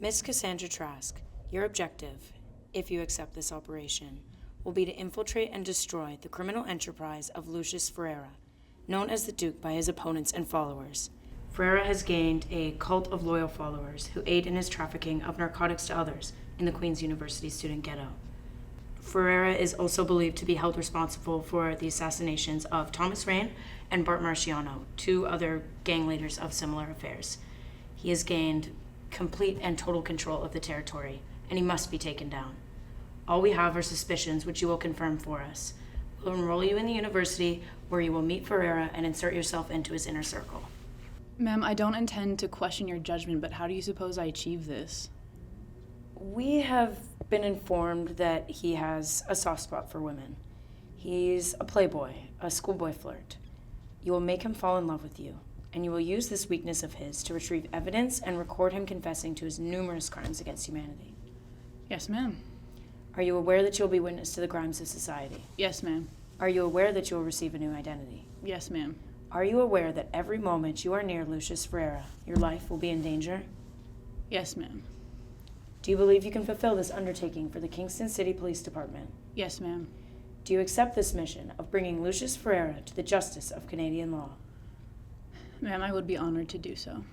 Miss Cassandra Trask, your objective, if you accept this operation, will be to infiltrate and destroy the criminal enterprise of Lucius Ferreira, known as the Duke by his opponents and followers. Ferreira has gained a cult of loyal followers who aid in his trafficking of narcotics to others in the Queen's University student ghetto. Ferreira is also believed to be held responsible for the assassinations of Thomas Rain and Bart Marciano, two other gang leaders of similar affairs. He has gained complete and total control of the territory, and he must be taken down. All we have are suspicions, which you will confirm for us. We'll enroll you in the university, where you will meet Ferreira and insert yourself into his inner circle. Ma'am, I don't intend to question your judgment, but how do you suppose I achieve this? We have been informed that he has a soft spot for women. He's a playboy, a schoolboy flirt. You will make him fall in love with you, and you will use this weakness of his to retrieve evidence and record him confessing to his numerous crimes against humanity. Yes, ma'am. Are you aware that you will be witness to the crimes of society? Yes, ma'am. Are you aware that you will receive a new identity? Yes, ma'am. Are you aware that every moment you are near Lucius Ferreira, your life will be in danger? Yes, ma'am. Do you believe you can fulfill this undertaking for the Kingston City Police Department? Yes, ma'am. Do you accept this mission of bringing Lucius Ferreira to the justice of Canadian law? Ma'am, I would be honored to do so.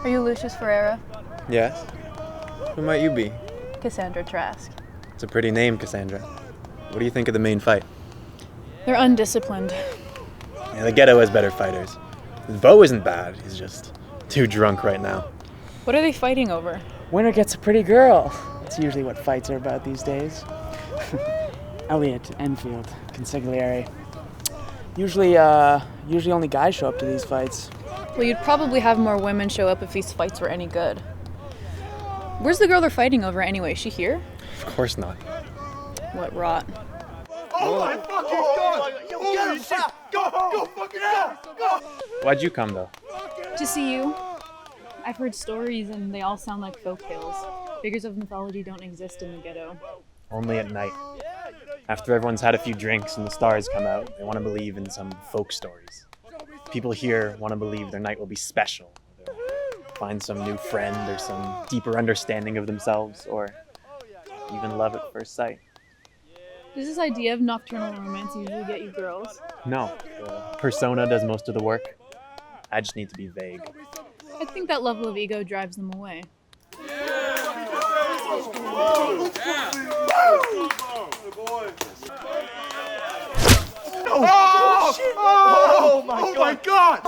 Are you Lucius Ferreira? Yes? Who might you be? Cassandra Trask. It's a pretty name, Cassandra. What do you think of the main fight? They're undisciplined. Yeah, the ghetto has better fighters. Bo isn't bad, he's just too drunk right now. What are they fighting over? Winner gets a pretty girl. That's usually what fights are about these days. Elliot, Enfield, Consigliere. Usually only guys show up to these fights. Well, you'd probably have more women show up if these fights were any good. Where's the girl they're fighting over anyway? Is she here? Of course not. What rot. Oh my fucking god! Yo, get him! Shit. Go fucking go! Why'd you come, though? To see you. I've heard stories and they all sound like folk tales. Figures of mythology don't exist in the ghetto. Only at night. After everyone's had a few drinks and the stars come out, they want to believe in some folk stories. People here want to believe their night will be special. They'll find some new friend or some deeper understanding of themselves, or even love at first sight. Does this idea of nocturnal romance usually get you girls? No, the persona does most of the work. I just need to be vague. I think that level of ego drives them away. Oh my god!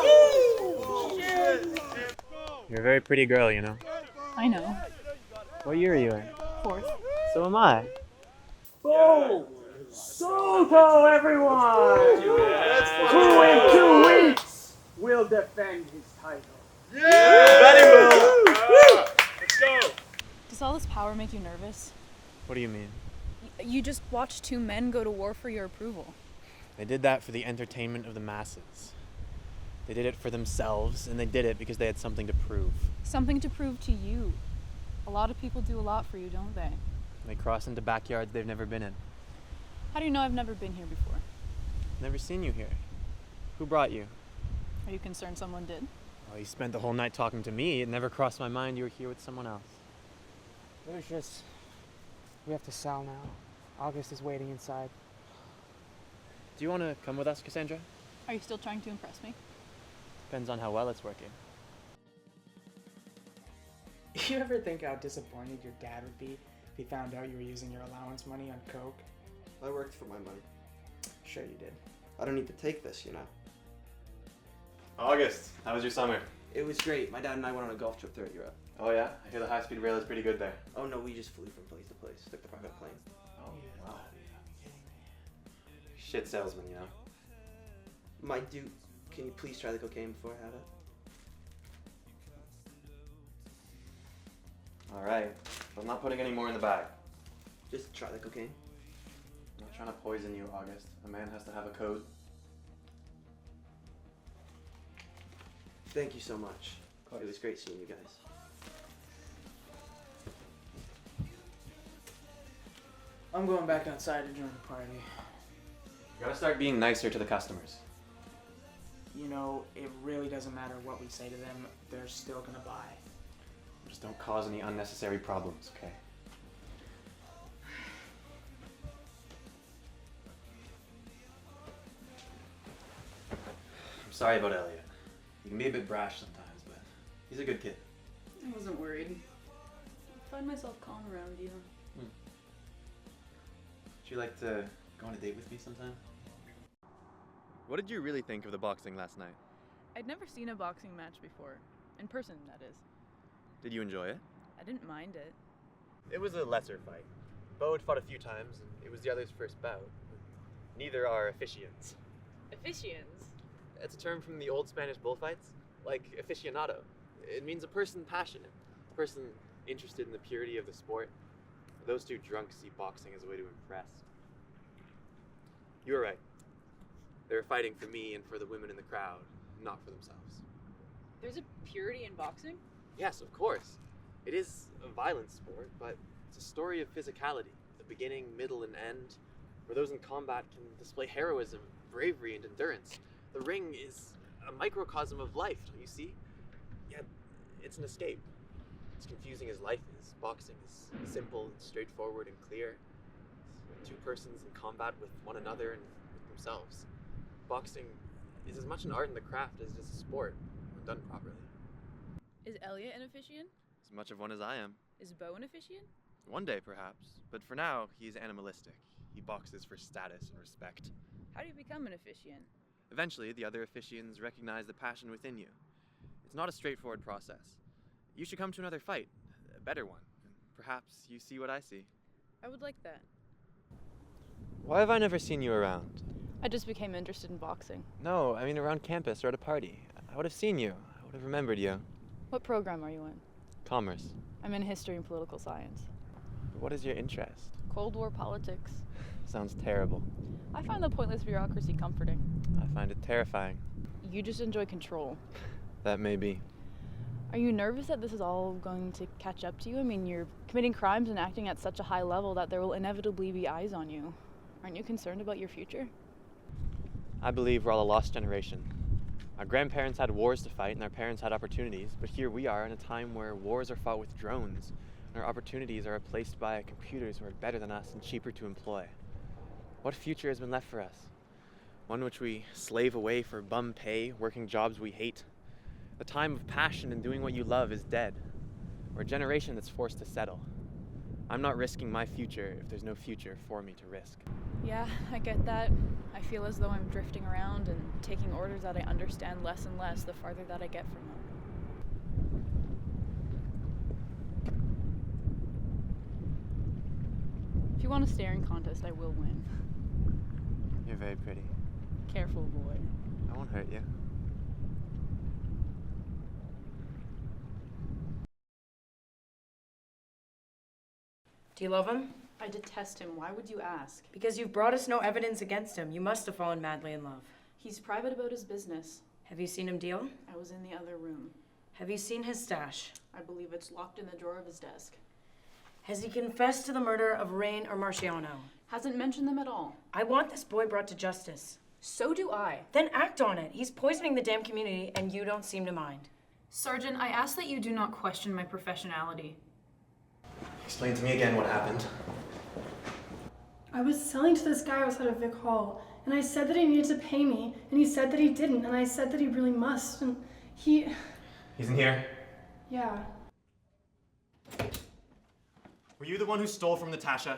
You're a very pretty girl, you know. I know. What year are you in? 4th. So am I. Soto, everyone! Who in 2 weeks will defend his title? Does all this power make you nervous? What do you mean? You just watched 2 men go to war for your approval. They did that for the entertainment of the masses. They did it for themselves, and they did it because they had something to prove. Something to prove to you. A lot of people do a lot for you, don't they? They cross into backyards they've never been in. How do you know I've never been here before? Never seen you here. Who brought you? Are you concerned someone did? Well, you spent the whole night talking to me. It never crossed my mind you were here with someone else. Lucius, we have to sell now. August is waiting inside. Do you want to come with us, Cassandra? Are you still trying to impress me? Depends on how well it's working. You ever think how disappointed your dad would be if he found out you were using your allowance money on coke? I worked for my money. Sure you did. I don't need to take this, you know. August, how was your summer? It was great. My dad and I went on a golf trip throughout Europe. Oh yeah? I hear the high-speed rail is pretty good there. Oh no, we just flew from place to place. Took the private plane. Oh, wow. Shit salesman, you know? My dude, can you please try the cocaine before I have it? All right, but I'm not putting any more in the bag. Just try the cocaine. I'm not trying to poison you, August. A man has to have a code. Thank you so much. It was great seeing you guys. I'm going back outside to join the party. You gotta start being nicer to the customers. You know, it really doesn't matter what we say to them, they're still gonna buy. Just don't cause any unnecessary problems, okay? I'm sorry about Elliot. He can be a bit brash sometimes, but he's a good kid. I wasn't worried. I find myself calm around you. Would you like to go on a date with me sometime? What did you really think of the boxing last night? I'd never seen a boxing match before. In person, that is. Did you enjoy it? I didn't mind it. It was a lesser fight. Bo had fought a few times, and it was the other's first bout. Neither are officiants. Officiants? It's a term from the old Spanish bullfights, like aficionado. It means a person passionate, a person interested in the purity of the sport. Those two drunks see boxing as a way to impress. You were right. They were fighting for me and for the women in the crowd, not for themselves. There's a purity in boxing? Yes, of course. It is a violent sport, but it's a story of physicality, the beginning, middle, and end, where those in combat can display heroism, bravery, and endurance. The ring is a microcosm of life, don't you see? Yet, it's an escape. As confusing as life is, boxing is simple and straightforward and clear. It's two persons in combat with one another and with themselves. Boxing is as much an art and the craft as it is a sport, when done properly. Is Elliot an officiant? As much of one as I am. Is Bo an officiant? One day, perhaps. But for now, he's animalistic. He boxes for status and respect. How do you become an officiant? Eventually, the other officiants recognize the passion within you. It's not a straightforward process. You should come to another fight, a better one. And perhaps you see what I see. I would like that. Why have I never seen you around? I just became interested in boxing. No, I mean around campus or at a party. I would have seen you. I would have remembered you. What program are you in? Commerce. I'm in history and political science. What is your interest? Cold War politics. Sounds terrible. I find the pointless bureaucracy comforting. I find it terrifying. You just enjoy control. That may be. Are you nervous that this is all going to catch up to you? I mean, you're committing crimes and acting at such a high level that there will inevitably be eyes on you. Aren't you concerned about your future? I believe we're all a lost generation. Our grandparents had wars to fight and our parents had opportunities, but here we are in a time where wars are fought with drones and our opportunities are replaced by computers who are better than us and cheaper to employ. What future has been left for us? One which we slave away for bum pay, working jobs we hate. The time of passion and doing what you love is dead. We're a generation that's forced to settle. I'm not risking my future if there's no future for me to risk. Yeah, I get that. I feel as though I'm drifting around and taking orders that I understand less and less the farther that I get from them. If you want a staring contest, I will win. You're very pretty. Careful, boy. I won't hurt you. Do you love him? I detest him. Why would you ask? Because you've brought us no evidence against him. You must have fallen madly in love. He's private about his business. Have you seen him deal? I was in the other room. Have you seen his stash? I believe it's locked in the drawer of his desk. Has he confessed to the murder of Rain or Marciano? Hasn't mentioned them at all. I want this boy brought to justice. So do I. Then act on it. He's poisoning the damn community, and you don't seem to mind. Sergeant, I ask that you do not question my professionality. Explain to me again what happened. I was selling to this guy outside of Vic Hall, and I said that he needed to pay me, and he said that he didn't, and I said that he really must, and he... He's in here. Yeah. Were you the one who stole from Natasha?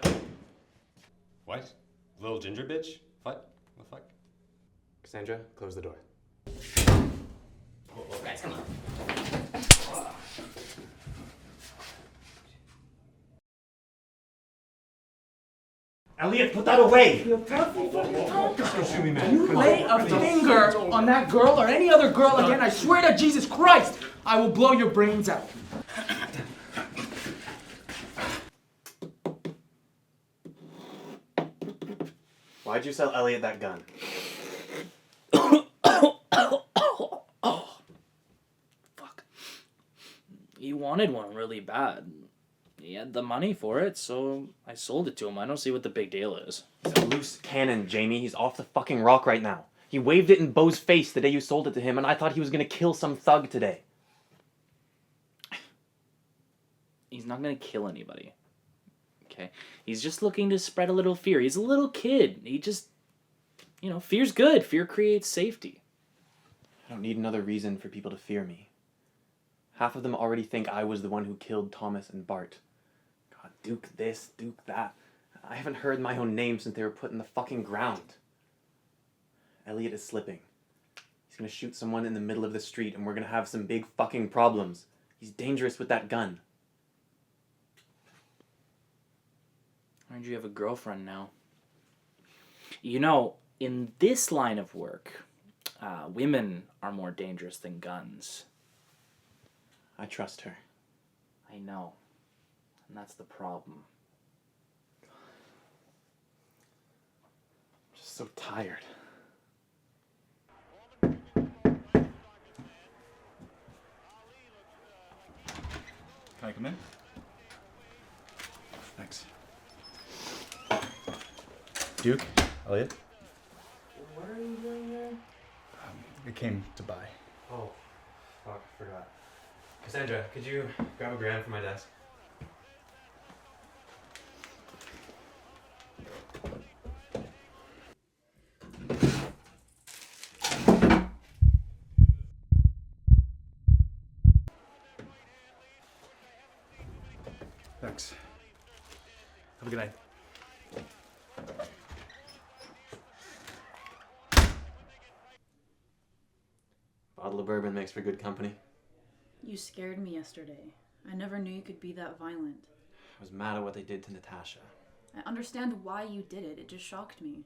What? Little ginger bitch? What? The fuck? Cassandra, close the door. Whoa, guys, come on. Elliot, put that away! You lay a finger on that girl or any other girl again, I swear to Jesus Christ, I will blow your brains out. Why'd you sell Elliot that gun? Fuck. He wanted one really bad. He had the money for it, so I sold it to him. I don't see what the big deal is. He's a loose cannon, Jamie. He's off the fucking rock right now. He waved it in Bo's face the day you sold it to him, and I thought he was gonna kill some thug today. He's not gonna kill anybody. Okay? He's just looking to spread a little fear. He's a little kid. He just, fear's good. Fear creates safety. I don't need another reason for people to fear me. Half of them already think I was the one who killed Thomas and Bart. God, Duke this, Duke that. I haven't heard my own name since they were put in the fucking ground. Elliot is slipping. He's gonna shoot someone in the middle of the street and we're gonna have some big fucking problems. He's dangerous with that gun. Aren't you have a girlfriend now? In this line of work, women are more dangerous than guns. I trust her. I know. And that's the problem. I'm just so tired. Can I come in? Thanks. Duke, Elliot, What are you doing here? I came to buy. Oh, fuck, forgot. Cassandra, could you grab a gram from my desk? Thanks. Have a good night. Bottle of bourbon makes for good company. You scared me yesterday. I never knew you could be that violent. I was mad at what they did to Natasha. I understand why you did it. It just shocked me.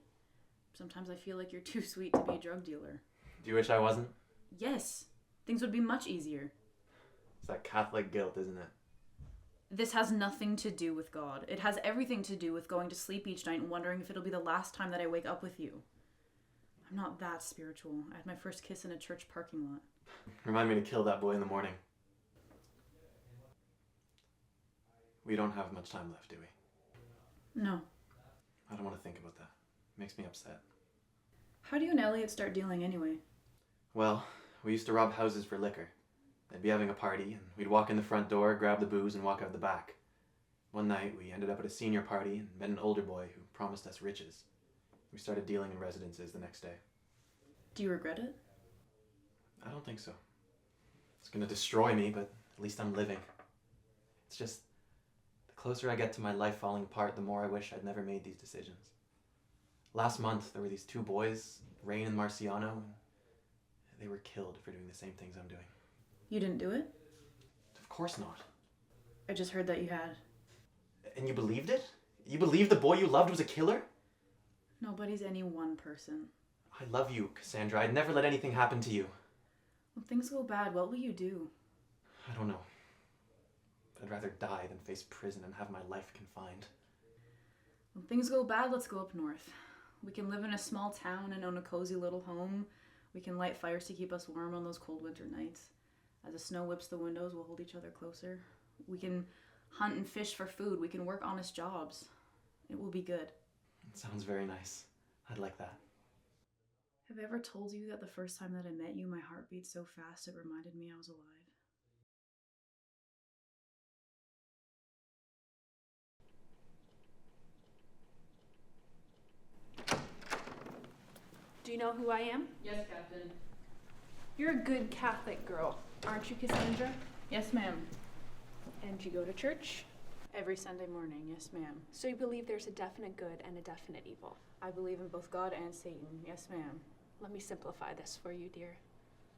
Sometimes I feel like you're too sweet to be a drug dealer. Do you wish I wasn't? Yes. Things would be much easier. It's that Catholic guilt, isn't it? This has nothing to do with God. It has everything to do with going to sleep each night and wondering if it'll be the last time that I wake up with you. I'm not that spiritual. I had my first kiss in a church parking lot. Remind me to kill that boy in the morning. We don't have much time left, do we? No. I don't want to think about that. It makes me upset. How do you and Elliot start dealing anyway? Well, we used to rob houses for liquor. They'd be having a party, and we'd walk in the front door, grab the booze, and walk out the back. One night, we ended up at a senior party and met an older boy who promised us riches. We started dealing in residences the next day. Do you regret it? I don't think so. It's gonna destroy me, but at least I'm living. It's just, the closer I get to my life falling apart, the more I wish I'd never made these decisions. Last month, there were these two boys, Rain and Marciano, and they were killed for doing the same things I'm doing. You didn't do it? Of course not. I just heard that you had. And you believed it? You believed the boy you loved was a killer? Nobody's any one person. I love you, Cassandra. I'd never let anything happen to you. When things go bad, what will you do? I don't know. I'd rather die than face prison and have my life confined. When things go bad, let's go up north. We can live in a small town and own a cozy little home. We can light fires to keep us warm on those cold winter nights. As the snow whips the windows, we'll hold each other closer. We can hunt and fish for food. We can work honest jobs. It will be good. It sounds very nice. I'd like that. Have I ever told you that the first time that I met you, my heart beat so fast it reminded me I was alive? Do you know who I am? Yes, Captain. You're a good Catholic girl, aren't you, Cassandra? Yes, ma'am. And you go to church? Every Sunday morning, yes, ma'am. So you believe there's a definite good and a definite evil? I believe in both God and Satan, yes, ma'am. Let me simplify this for you, dear.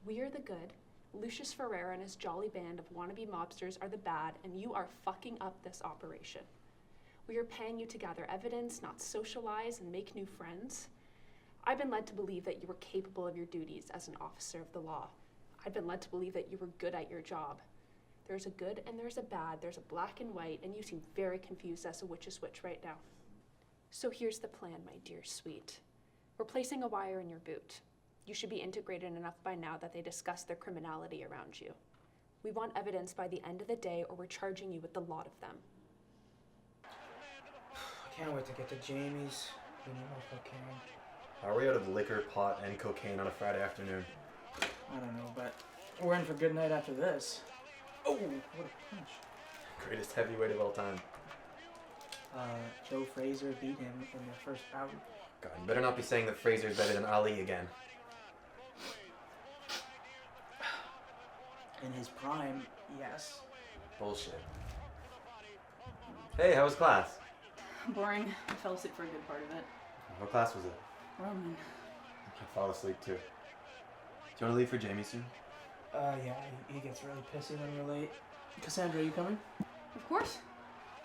We are the good. Lucius Ferreira and his jolly band of wannabe mobsters are the bad, and you are fucking up this operation. We are paying you to gather evidence, not socialize and make new friends. I've been led to believe that you were capable of your duties as an officer of the law. I've been led to believe that you were good at your job. There's a good and there's a bad, there's a black and white, and you seem very confused as to which is which right now. So here's the plan, my dear sweet. We're placing a wire in your boot. You should be integrated enough by now that they discuss their criminality around you. We want evidence by the end of the day, or we're charging you with the lot of them. I can't wait to get to Jamie's. We need more cocaine. How are we out of liquor, pot, and cocaine on a Friday afternoon? I don't know, but we're in for a good night after this. Oh, what a punch. Greatest heavyweight of all time. Joe Frazier beat him in the first bout. God, you better not be saying that Frazier's better than Ali again. In his prime, yes. Bullshit. Hey, how was class? Boring. I fell asleep for a good part of it. What class was it? Roman. I fell asleep too. Do you want to leave for Jamie soon? Yeah, he gets really pissy when we're late. Cassandra, you coming? Of course.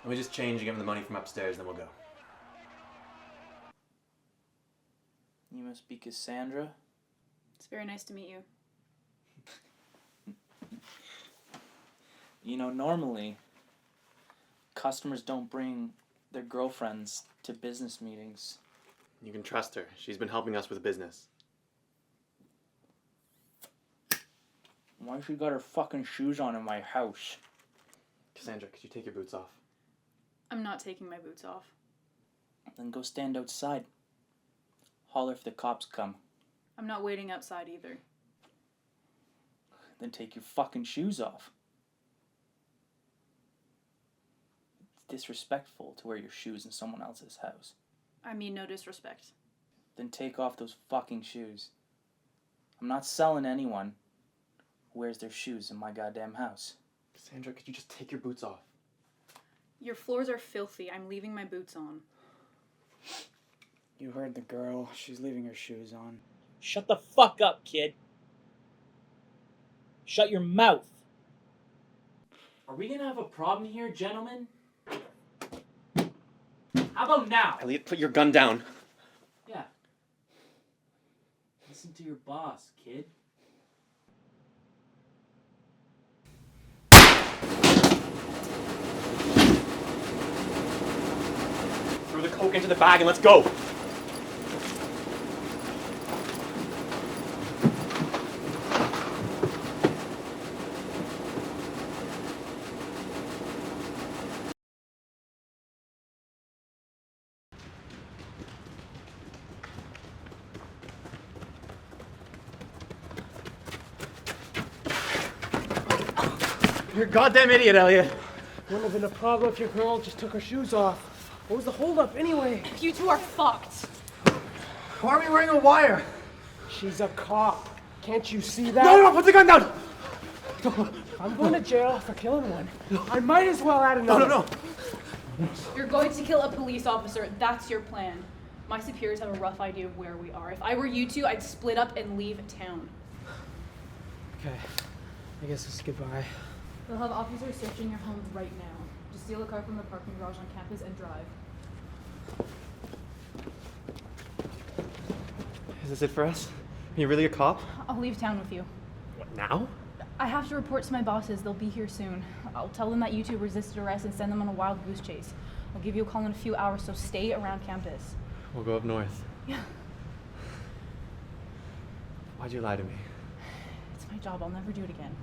Let me just change and give him the money from upstairs, then we'll go. You must be Cassandra. It's very nice to meet you. You know, normally, customers don't bring their girlfriends to business meetings. You can trust her. She's been helping us with business. Why she got her fucking shoes on in my house? Cassandra, could you take your boots off? I'm not taking my boots off. Then go stand outside. Holler if the cops come. I'm not waiting outside either. Then take your fucking shoes off. It's disrespectful to wear your shoes in someone else's house. I mean no disrespect. Then take off those fucking shoes. I'm not selling anyone who wears their shoes in my goddamn house. Cassandra, could you just take your boots off? Your floors are filthy. I'm leaving my boots on. You heard the girl. She's leaving her shoes on. Shut the fuck up, kid. Shut your mouth. Are we gonna have a problem here, gentlemen? How about now? Elliot, put your gun down. Yeah. Listen to your boss, kid. Throw the coke into the bag and let's go. You're a goddamn idiot, Elliot. Wouldn't have been a problem if your girl just took her shoes off. What was the holdup anyway? You two are fucked. Why are we wearing a wire? She's a cop. Can't you see that? No, put the gun down! I'm going to jail for killing one. I might as well add another. No. You're going to kill a police officer. That's your plan. My superiors have a rough idea of where we are. If I were you two, I'd split up and leave town. Okay. I guess it's goodbye. They'll have officers searching your home right now. Just steal a car from the parking garage on campus and drive. Is this it for us? Are you really a cop? I'll leave town with you. What, now? I have to report to my bosses. They'll be here soon. I'll tell them that you two resisted arrest and send them on a wild goose chase. I'll give you a call in a few hours, so stay around campus. We'll go up north. Yeah. Why'd you lie to me? It's my job. I'll never do it again.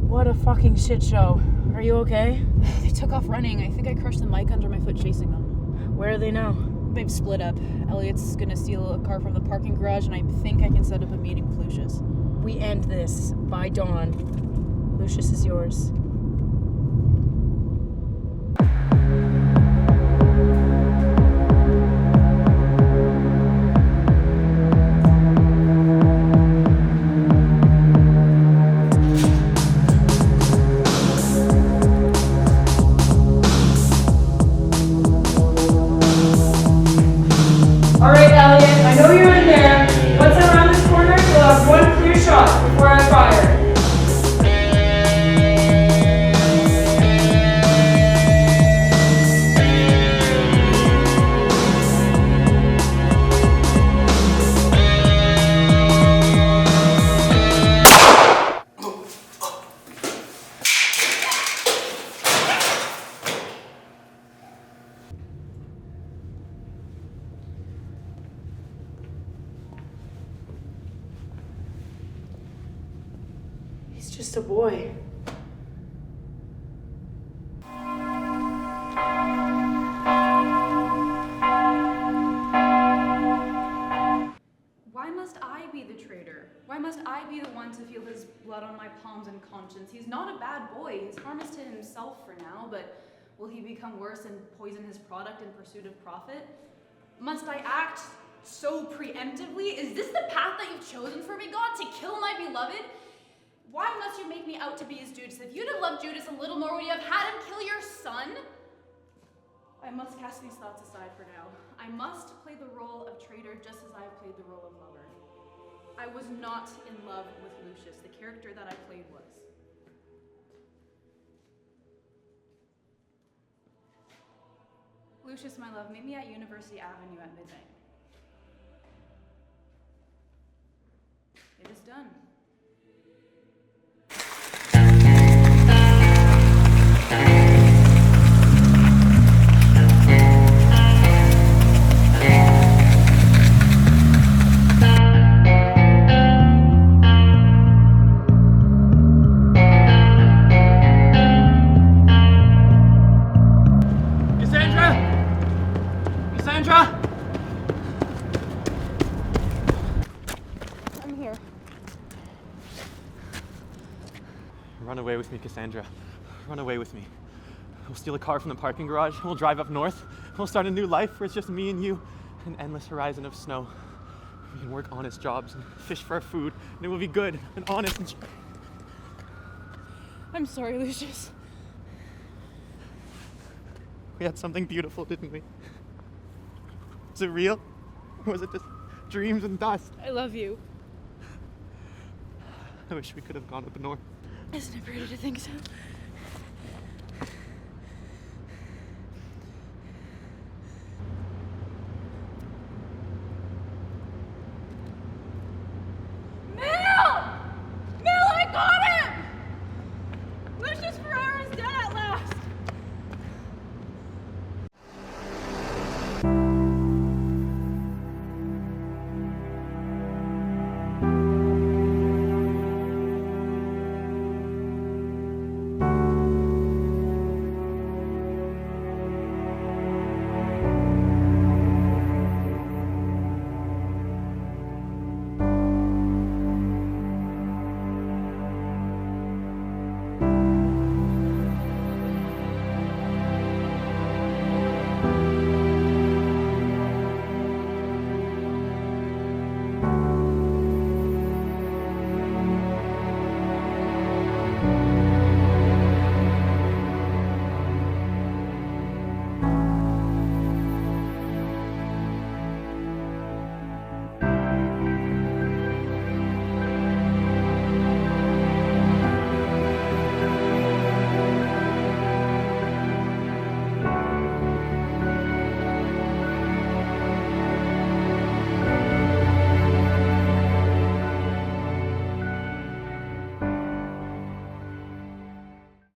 What a fucking shit show. Are you okay? They took off running. I think I crushed the mic under my foot chasing them. Where are they now? They've split up. Elliot's gonna steal a car from the parking garage, and I think I can set up a meeting with Lucius. We end this by dawn. Lucius is yours. Alright, Elliot, I know you're in there. Once I'm around this corner, you'll have one clear shot before I fire. just a boy. Why must I be the traitor? Why must I be the one to feel his blood on my palms and conscience? He's not a bad boy. He's harmless to himself for now, but will he become worse and poison his product in pursuit of profit? Must I act so preemptively? Is this the path that you've chosen for me, God, to kill my beloved? Why must you make me out to be his Judas? If you'd have loved Judas a little more, would you have had him kill your son? I must cast these thoughts aside for now. I must play the role of traitor just as I've played the role of lover. I was not in love with Lucius. The character that I played was. Lucius, my love, meet me at University Avenue at midnight. It is done. Run away with me, Cassandra. Run away with me. We'll steal a car from the parking garage, we'll drive up north, we'll start a new life where it's just me and you, an endless horizon of snow. We can work honest jobs and fish for our food, and it will be good and honest and... I'm sorry, Lucius. We had something beautiful, didn't we? Was it real? Or was it just dreams and dust? I love you. I wish we could have gone up north. Isn't it pretty to think so?